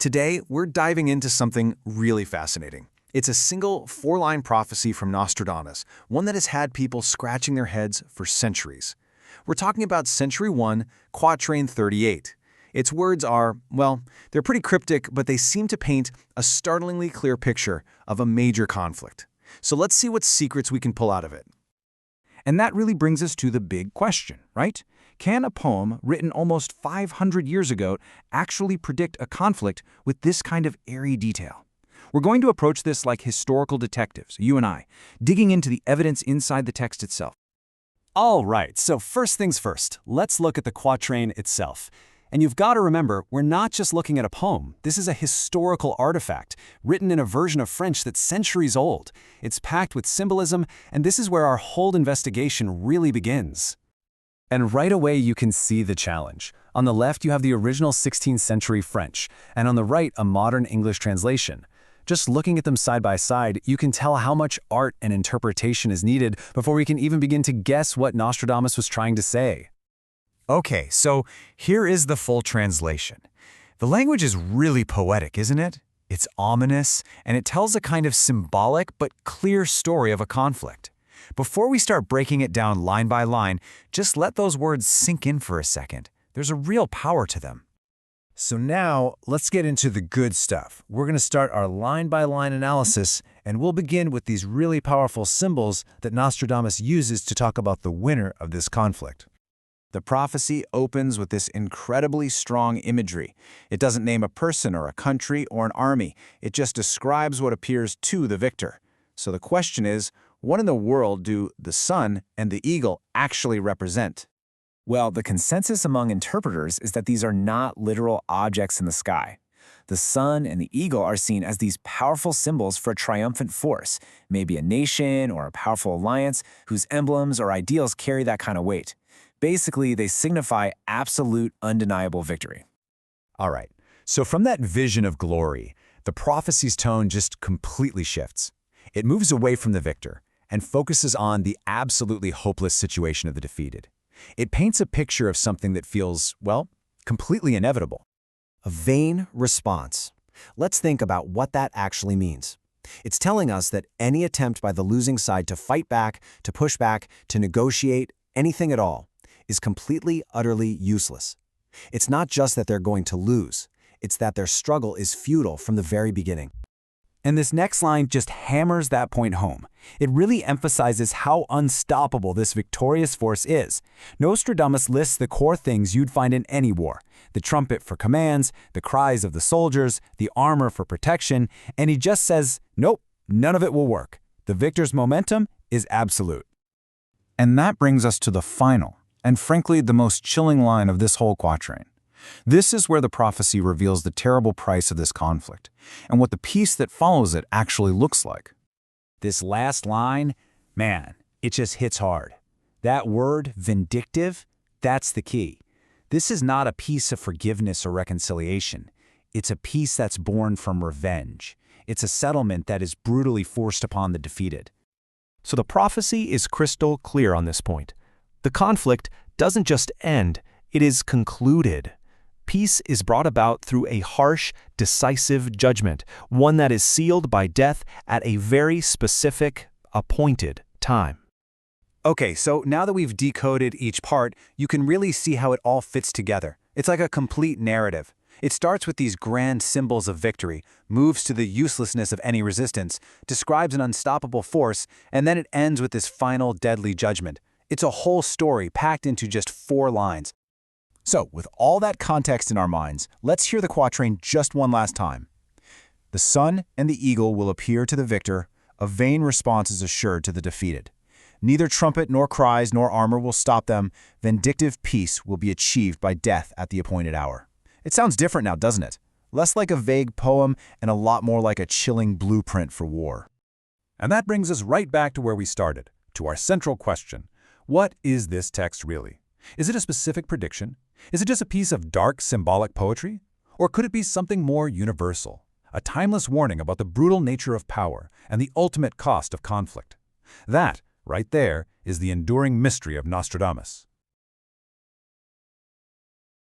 Today, we're diving into something really fascinating. It's a single four-line prophecy from Nostradamus, one that has had people scratching their heads for centuries. We're talking about Century 1, Quatrain 38. Its words are, well, they're pretty cryptic, but they seem to paint a startlingly clear picture of a major conflict. So let's see what secrets we can pull out of it. And that really brings us to the big question, right? Can a poem written almost 500 years ago actually predict a conflict with this kind of airy detail? We're going to approach this like historical detectives, you and I, digging into the evidence inside the text itself. All right, so first things first, let's look at the quatrain itself. And you've got to remember, we're not just looking at a poem. This is a historical artifact, written in a version of French that's centuries old. It's packed with symbolism, and this is where our whole investigation really begins. And right away you can see the challenge. On the left you have the original 16th century French, and on the right a modern English translation. Just looking at them side by side, you can tell how much art and interpretation is needed before we can even begin to guess what Nostradamus was trying to say. Okay, so here is the full translation. The language is really poetic, isn't it? It's ominous, and it tells a kind of symbolic but clear story of a conflict. Before we start breaking it down line by line, just let those words sink in for a second. There's a real power to them. So now, let's get into the good stuff. We're going to start our line-by-line analysis, and we'll begin with these really powerful symbols that Nostradamus uses to talk about the winner of this conflict. The prophecy opens with this incredibly strong imagery. It doesn't name a person or a country or an army. It just describes what appears to the victor. So the question is, what in the world do the sun and the eagle actually represent? Well, the consensus among interpreters is that these are not literal objects in the sky. The sun and the eagle are seen as these powerful symbols for a triumphant force, maybe a nation or a powerful alliance whose emblems or ideals carry that kind of weight. Basically, they signify absolute, undeniable victory. All right, so from that vision of glory, the prophecy's tone just completely shifts. It moves away from the victor and focuses on the absolutely hopeless situation of the defeated. It paints a picture of something that feels, well, completely inevitable. A vain response. Let's think about what that actually means. It's telling us that any attempt by the losing side to fight back, to push back, to negotiate, anything at all, is completely, utterly useless. It's not just that they're going to lose, it's that their struggle is futile from the very beginning. And this next line just hammers that point home. It really emphasizes how unstoppable this victorious force is. Nostradamus lists the core things you'd find in any war: the trumpet for commands, the cries of the soldiers, the armor for protection, and he just says, nope, none of it will work. The victor's momentum is absolute. And that brings us to the final, and frankly the most chilling line of this whole quatrain. This is where the prophecy reveals the terrible price of this conflict, and what the peace that follows it actually looks like. This last line, man, it just hits hard. That word, vindictive, that's the key. This is not a peace of forgiveness or reconciliation. It's a peace that's born from revenge. It's a settlement that is brutally forced upon the defeated. So the prophecy is crystal clear on this point. The conflict doesn't just end, it is concluded. Peace is brought about through a harsh, decisive judgment, one that is sealed by death at a very specific, appointed time. Okay, so now that we've decoded each part, you can really see how it all fits together. It's like a complete narrative. It starts with these grand symbols of victory, moves to the uselessness of any resistance, describes an unstoppable force, and then it ends with this final deadly judgment. It's a whole story packed into just 4 lines. So, with all that context in our minds, let's hear the quatrain just one last time. The sun and the eagle will appear to the victor, a vain response is assured to the defeated. Neither trumpet nor cries nor armor will stop them, vindictive peace will be achieved by death at the appointed hour. It sounds different now, doesn't it? Less like a vague poem and a lot more like a chilling blueprint for war. And that brings us right back to where we started, to our central question. What is this text really? Is it a specific prediction? Is it just a piece of dark symbolic poetry? Or could it be something more universal, a timeless warning about the brutal nature of power and the ultimate cost of conflict? That, right there, is the enduring mystery of Nostradamus.